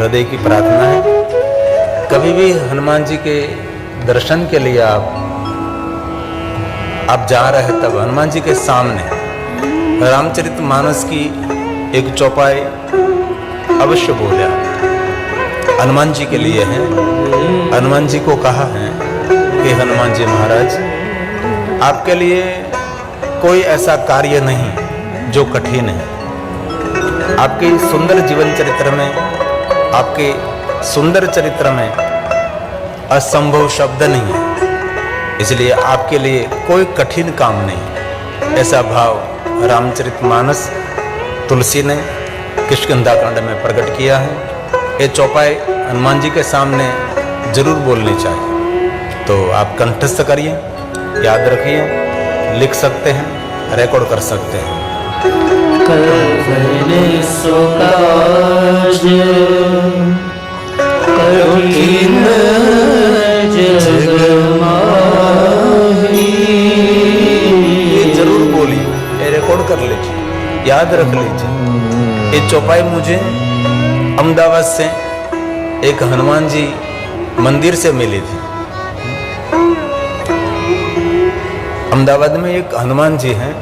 हृदय की प्रार्थना है, कभी भी हनुमान जी के दर्शन के लिए आप जा रहे हैं, तब हनुमान जी के सामने रामचरितमानस की एक चौपाई अवश्य बोले। हनुमान जी के लिए है। हनुमान जी को कहा है कि हनुमान जी महाराज, आपके लिए कोई ऐसा कार्य नहीं जो कठिन है। आपके सुंदर जीवन चरित्र में, आपके सुंदर चरित्र में असंभव शब्द नहीं है, इसलिए आपके लिए कोई कठिन काम नहीं। ऐसा भाव रामचरितमानस तुलसी ने किष्किंधाकांड में प्रकट किया है। ये चौपाई हनुमान जी के सामने जरूर बोलनी चाहिए। तो आप कंठस्थ करिए, याद रखिए, लिख सकते हैं, रिकॉर्ड कर सकते हैं। करने सो काज कठिन जग माही। ये जरूर बोलिए, ये रिकॉर्ड कर लीजिए, याद रख लीजिए। ये चौपाई मुझे अहमदाबाद से एक हनुमान जी मंदिर से मिली थी। अहमदाबाद में एक हनुमान जी हैं,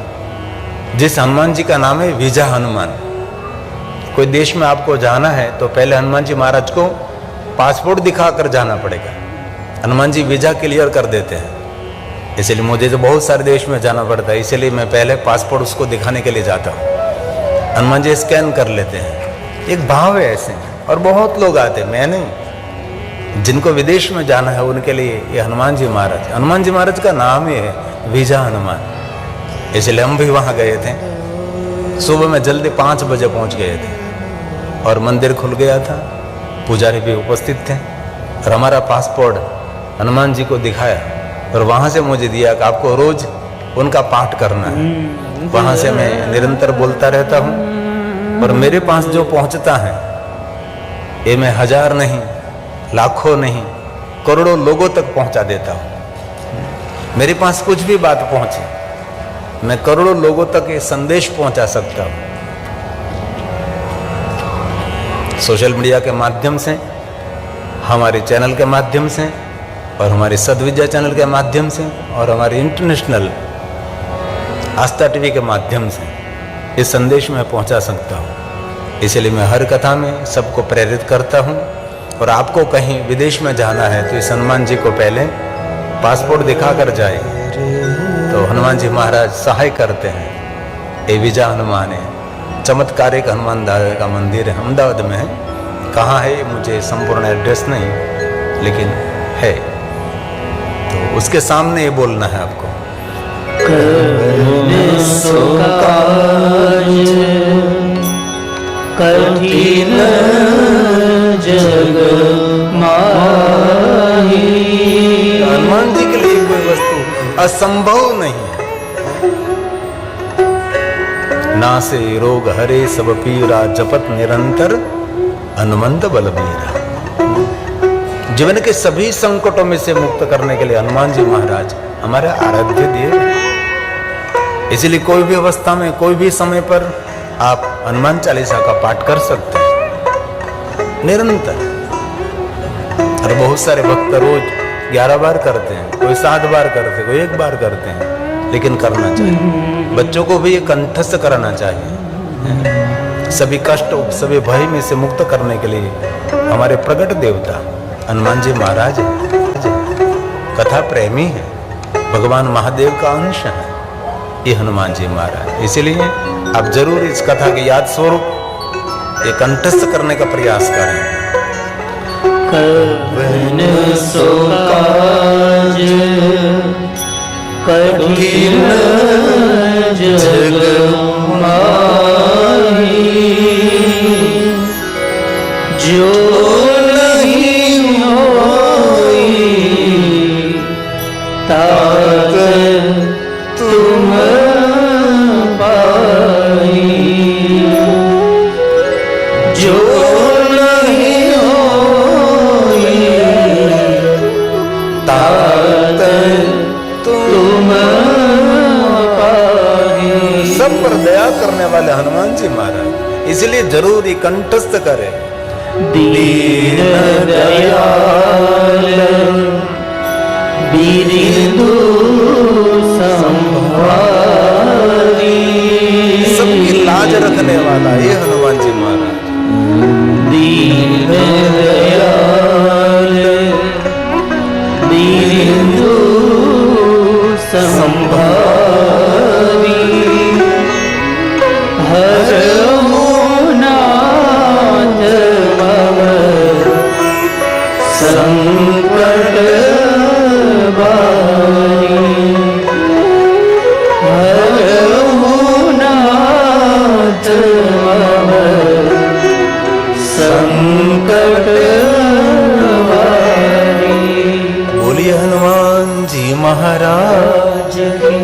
जिस हनुमान जी का नाम है विजय हनुमान। कोई देश में आपको जाना है तो पहले हनुमान जी महाराज को पासपोर्ट दिखाकर जाना पड़ेगा। हनुमान जी वीजा क्लियर कर देते हैं, इसलिए मुझे तो बहुत सारे देश में जाना पड़ता है, इसलिए मैं पहले पासपोर्ट उसको दिखाने के लिए जाता हूँ। हनुमान जी स्कैन कर लेते हैं। एक भाव है ऐसे, और बहुत लोग आते हैं। मैं नहीं, जिनको विदेश में जाना है उनके लिए ये हनुमान जी महाराज का नाम ही है विजय हनुमान, इसलिए हम भी वहाँ गए थे। सुबह में जल्दी 5 बजे पहुँच गए थे और मंदिर खुल गया था, पुजारी भी उपस्थित थे, और हमारा पासपोर्ट हनुमान जी को दिखाया और वहाँ से मुझे दिया कि आपको रोज उनका पाठ करना है। वहाँ से मैं निरंतर बोलता रहता हूँ, और मेरे पास जो पहुँचता है ये मैं 1000 नहीं, लाखों नहीं, करोड़ों लोगों तक पहुँचा देता हूँ। मेरे पास कुछ भी बात पहुँचे, मैं करोड़ों लोगों तक ये संदेश पहुँचा सकता हूँ। सोशल मीडिया के माध्यम से, हमारे चैनल के माध्यम से, और हमारी सद्विद्या चैनल के माध्यम से, और हमारे इंटरनेशनल आस्था टीवी के माध्यम से इस संदेश में पहुंचा सकता हूं। इसलिए मैं हर कथा में सबको प्रेरित करता हूं। और आपको कहीं विदेश में जाना है तो इस हनुमान जी को पहले पासपोर्ट दिखा कर जाए, तो हनुमान जी महाराज सहाय करते हैं। ये विजय हनुमान है, चमत्कारिक हनुमान दादा का मंदिर है, अहमदाबाद में है। कहाँ है मुझे संपूर्ण एड्रेस नहीं, लेकिन है। तो उसके सामने ये बोलना है आपको। करने सो काज कठिन जग माही। हनुमान जी के लिए कोई वस्तु असंभव नहीं है। नासे रोग हरे सब पीरा, जपत निरंतर हनुमंत बलबीरा। जीवन के सभी संकटों में से मुक्त करने के लिए हनुमान जी महाराज हमारे आराध्य देव। इसलिए कोई भी अवस्था में, कोई भी समय पर आप हनुमान चालीसा का पाठ कर सकते हैं निरंतर। और बहुत सारे भक्त रोज 11 बार करते हैं, कोई 7 बार करते हैं, कोई 1 बार करते हैं, लेकिन करना चाहिए। बच्चों को भी ये कंठस्थ कराना चाहिए। सभी कष्ट, सभी भय में से मुक्त करने के लिए हमारे प्रगट देवता हनुमान जी महाराज कथा प्रेमी है, भगवान महादेव का अंश है ये हनुमान जी महाराज। इसलिए आप जरूर इस कथा के याद स्वरूप ये कंठस्थ करने का प्रयास करें। करने सो काज कठिन जग माही। जो नहीं होई ताकत तुम पाई। जो नहीं होई ताकत तुम पाई। सब पर दया करने वाले हनुमान जी महाराज, इसलिए जरूर ही कंठस्थ करें। दीन दयाल बिरिंदु संभारी। सबकी लाज रखने वाला ये हनुमान जी महाराज। दीन दयाल बिरिंदु संभारी। हरहु नाथ मम संकट बारी। हरहु नाथ मम संकट बारी। बोलिए हनुमान जी महाराज की।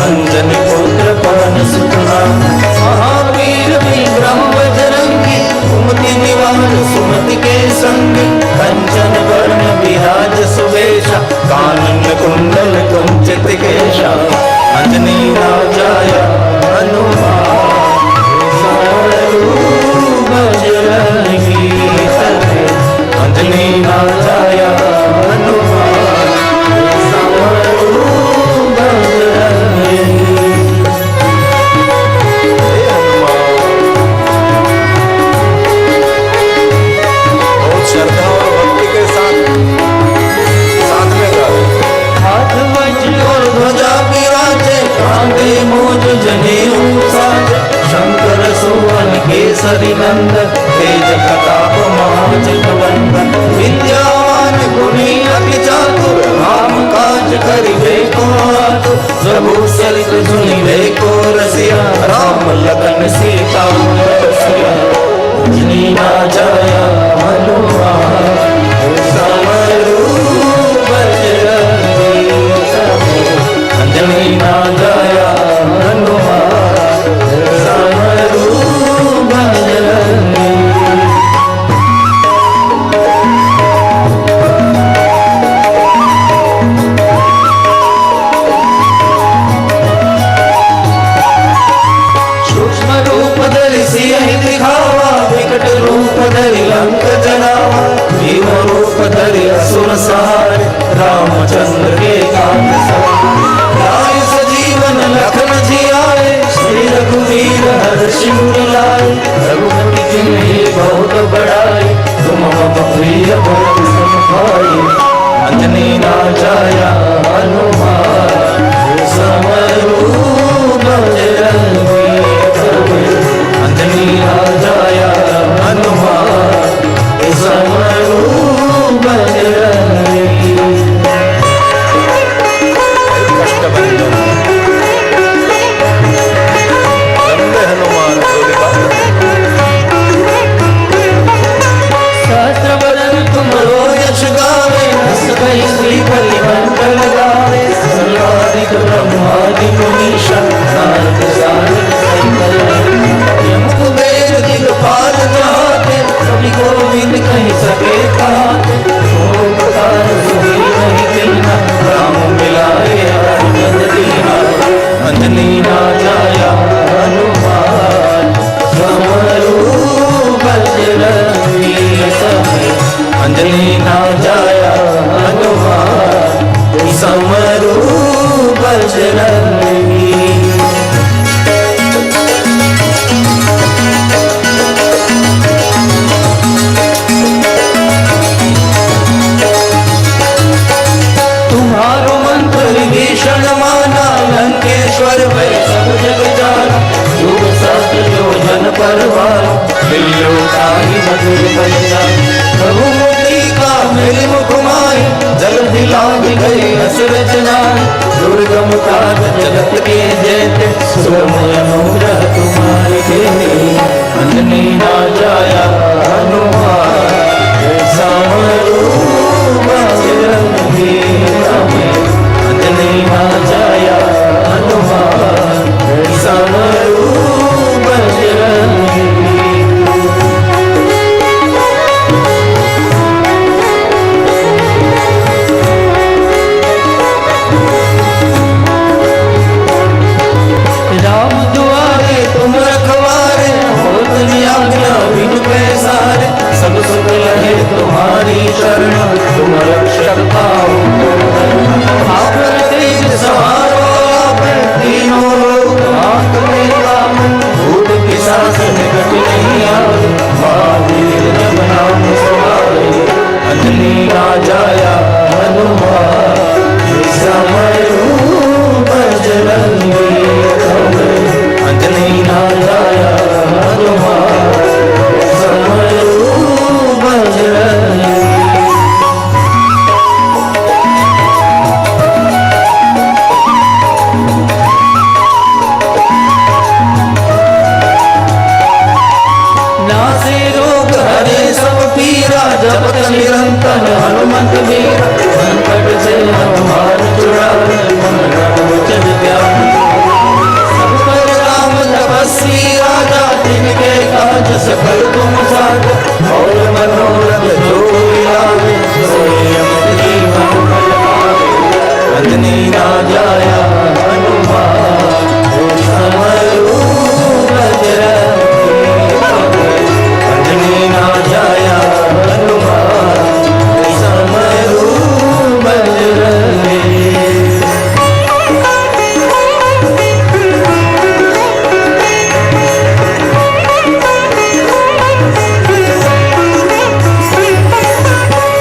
अंजनी पुत्र पवन सुत नाम। महावीर विक्रम बजरंगी कुमति निवार सुमति के संग। कंचन वर्ण विराज सुवेशा कानन कुंडल कुंचित केशा। अंजनी राजाय हनुमान स्वरूप बजरंगी सते। अंजनी राजाय हनुमान स्वरूप बजरंगी। बहुत श्रद्धा और भक्ति के साथ में गा रहे हैं। हाथ वज्र और ध्वजा विराजे कांधे मोज जनेऊ साजे। शंकर सुवन केसरी नंदन तेज प्रताप महाजगवंदन। विद्यावान गुणी अति चातुर राम काज करिबे को आतुर। प्रभु चरित सुनिबे को रसिया राम लखन सीता रसिया। अंजनी राजाय हनुमान स्वरूप बजरंगी सते। अंजनी राजाय हनुमान स्वरूप बजरंगी। सूक्ष्म रूप धरि सियहि दिखावा विकट रूप धरि लंक जरावा। भीम रूप धरि असुर सहारे रामचंद्र के काज सवारे। लाए सजीवन प्रिय भक्त सब भाई। अंजनी ना जाया हनुमान समरू बजरंगी प्रभु। अंजनी ना जाया हनुमान समरू बजरंगी। कष्टभंजन लंबे हनुमान सहस्र बदन तुम यश गावे। हस गई श्रीपति कंठ लगावे। सर्वाधिक ब्रह्मादि मुनीषा नारद सारद सहित यम कुबेर दिगपाल जाते। कवि गोविंद कहि सके कहते। ओ प्रकार सुनी नहीं कहना राम मिलाए हरचंद दीना। अंजनी ना जाया हनुमान समरू बजरंगी समय। अंजनी ना जाया हनुमान समरू बजरंगी। तुम्हारो मंत्र विभीषण माना। लंकेश्वर भय सब जग जाना। युग सहस्त्र जो जन परवार। बिल्लो ताहि मधुर बलिया। प्रभु मुक्ति का मेरे मुख माय। जल दिलांग गए असुरज नाय। दुर्गम काज जगत के जेते। सुगम अनुग्रह तुम्हारे देते। अंजनी ना जाया हनुमान समरू बजरंगी समय। अंजनी ना जाया हनुमान समरू बजरंगी। राम दुआरे तुम रखवारे। होत न आज्ञा बिनु पैसारे। सब सुख लहे तुम्हारी शरण। तुम रक्षक पाओ आपन तेज सवारो आपन। तीनों लोक हाथ में लाओ। भूत पिशाच निकट नहीं आवे। महावीर जब नाम सुनावे। अंजनी ना जाया हनुमान समरू बजरंगी समय। अंजनी ना जाया हनुमान समरू बजरंगी। नासे रोग हरे सब पीरा। जपत निरंतर हनुमंत वीरा। संकट से हनुमान छुड़ावे। मन क्रम वचन ध्यान। सब पर राम तपस्वी राजा। तिनके काज सकल तुम साजा। और मनोरथ जो लावे। सोई अमित जीवन फल पावे। अंजनी ना जाया हनुमान समरू बजरंगी समय। अंजनी ना जाया हनुमान समरू बजरंगी।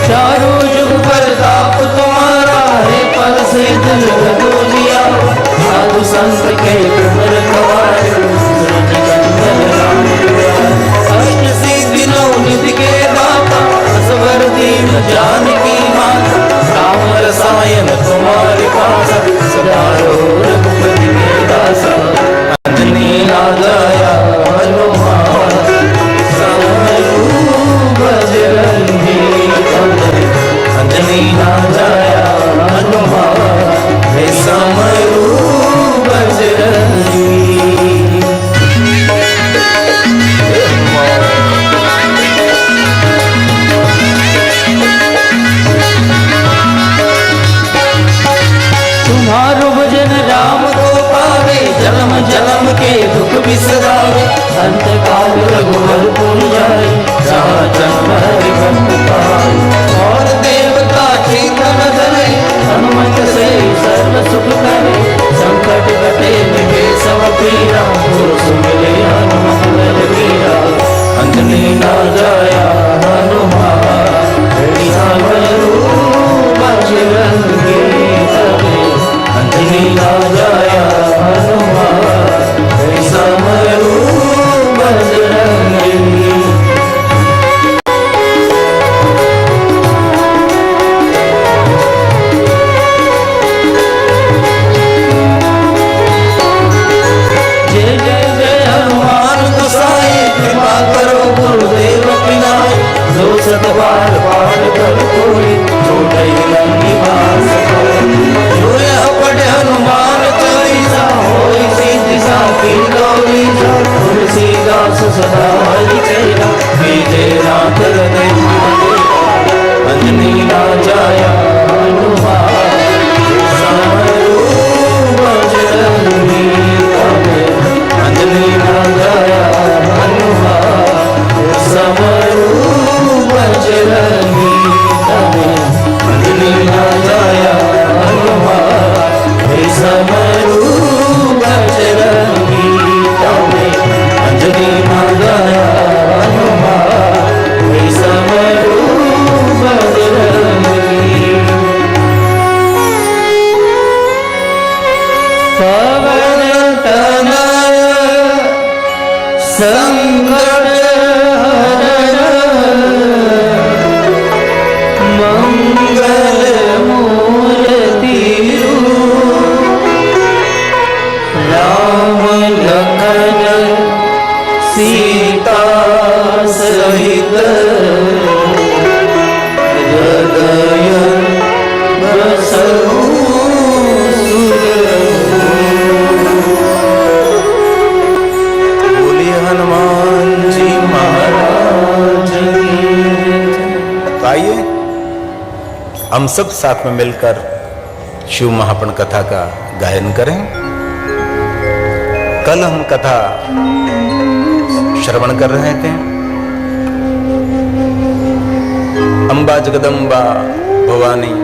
चारों जुग प्रताप तुम्हारा है। पर से दिल बदोलिया। साधु संत के तुम रखवारे। सूरज कंदन राम दुआरे। अष्ट सिद्धि नौ निधि के दाता। असवर दीन जानकी माता। राम रसायन तुम्हारे पासा। सदा रहो रघुपति के दासा। अंजनी ना जाया हनुमान समरू बजरंगी समय। अंजनी ना जाया हनुमान समरू बजरंगी। तुम्हारो भजन राम को पावे। जन्म जन्म के दुख बिसरावे। अंत काल रघुवर पुर जाए। जहाँ जन्म हरि भक्त पाए। और देवता चेतन धरे। हनुमत से सर्व सुख करे। संकट कटे मिटे सब पीरा। पुरुष मिले हनुमत बल वीरा। अंजनी ना जाया हनुमान जो सतबार पाठ कर कोई छोटे निवास जो यह पढ़े हनुमान चालीसा होई सीधी साखी गौरीसा तुलसीदास सदा हरि चेरा बीजे नाथ हृदय अंजनी राजाया हनुमान समरू बजरंगी अंजनी राजाया हनुमान समरू बजरंगी अंजनी राजाया हनुमान समरू बजरंगी अंजनी राजाया हनुमान समरू बजरंगी पवन तनय संकट हरण मंगल मूर्ति राम लखन सीता सहित हृदय बसहु बोलिए हनुमान जी महाराज की। तो आइए हम सब साथ में मिलकर शिव महापुराण कथा का गायन करें। कल हम कथा श्रवण कर रहे थे। अंबा जगदम्बा भवानी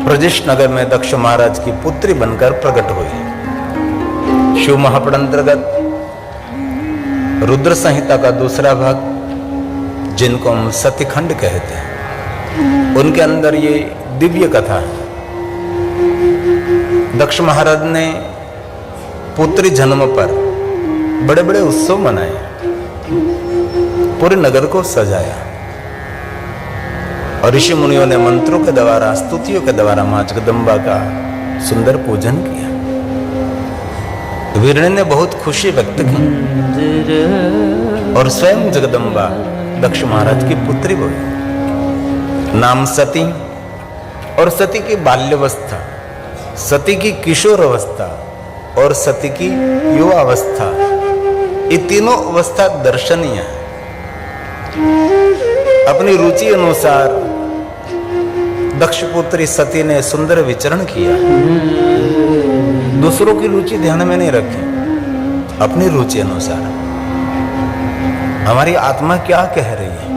ब्रजेश नगर में दक्ष महाराज की पुत्री बनकर प्रकट हुई। शिव महापुराण अंतर्गत रुद्र संहिता का दूसरा भाग, जिनको हम सतीखंड कहते हैं, उनके अंदर ये दिव्य कथा है। दक्ष महाराज ने पुत्री जन्म पर बड़े बड़े उत्सव मनाए, पूरे नगर को सजाया और ऋषि मुनियों ने मंत्रों के द्वारा, स्तुतियों के द्वारा मां जगदम्बा का सुंदर पूजन किया। वीरणी ने बहुत खुशी व्यक्त की और स्वयं जगदम्बा दक्ष महाराज की पुत्री हुई। नाम सती, और सती की बाल्यावस्था, सती की किशोर अवस्था और सती की युवावस्था, ये तीनों अवस्था दर्शनीय है। अपनी रुचि अनुसार दक्ष पुत्री सती ने सुंदर विचरण किया। दूसरों की रुचि ध्यान में नहीं रखी, अपनी रुचि अनुसार। हमारी आत्मा क्या कह रही है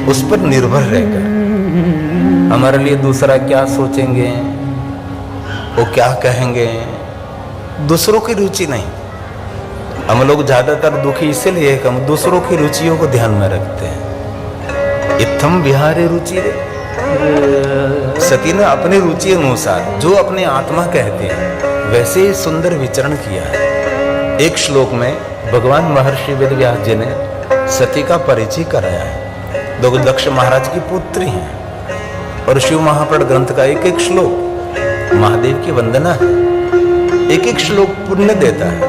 उस पर निर्भर रहकर हमारे लिए दूसरा क्या सोचेंगे, वो क्या कहेंगे, दूसरों की रुचि नहीं। हम लोग ज्यादातर दुखी इसलिए है कि हम दूसरों की रुचियों को ध्यान में रखते हैं। इत्थम विहारे रुचि रे, सती ने अपनी रुचि अनुसार जो अपने आत्मा कहते हैं वैसे ही सुंदर विचरण किया है। एक श्लोक में भगवान महर्षि वेदव्यास जी ने सती का परिचय कराया है। दो दक्ष महाराज की पुत्री हैं और शिव महापुराण ग्रंथ का एक एक श्लोक महादेव की वंदना है। एक एक श्लोक पुण्य देता है,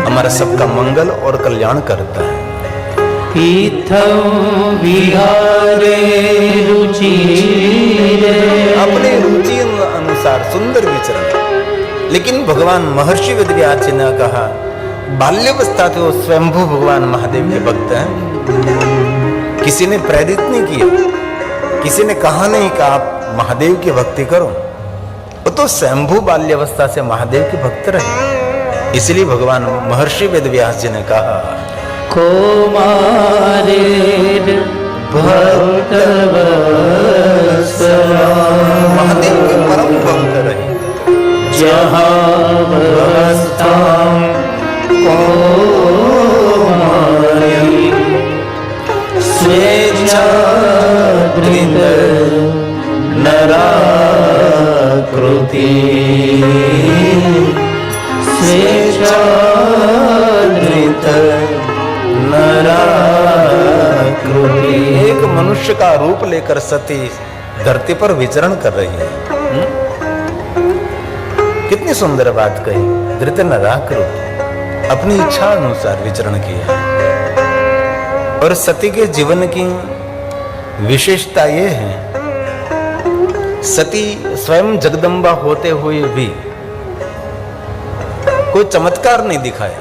हमारा सबका मंगल और कल्याण करता है। विहारे रुचि अपने रुचि अनुसार सुंदर विचरण। लेकिन भगवान महर्षि वेदव्यास जी ने कहा, बाल्यावस्था थे वो स्वयंभू भगवान महादेव के भक्त हैं। किसी ने प्रेरित नहीं किया, किसी ने कहा नहीं कि आप महादेव की भक्ति करो, वो तो स्वयंभू बाल्यावस्था से महादेव के भक्त रहे। इसलिए भगवान महर्षि वेदव्यास जी ने कहा, कुमारे भक्त महादेव के परम भक्त रहे। जहाँ स्वेच्छा नराकृति एक मनुष्य का रूप लेकर सती धरती पर विचरण कर रही है। कितनी सुंदर बात कही। धृत नराकृति, अपनी इच्छा अनुसार विचरण किया और सती के जीवन की विशेषता ये है, सती स्वयं जगदम्बा होते हुए भी कोई चमत्कार नहीं दिखाया।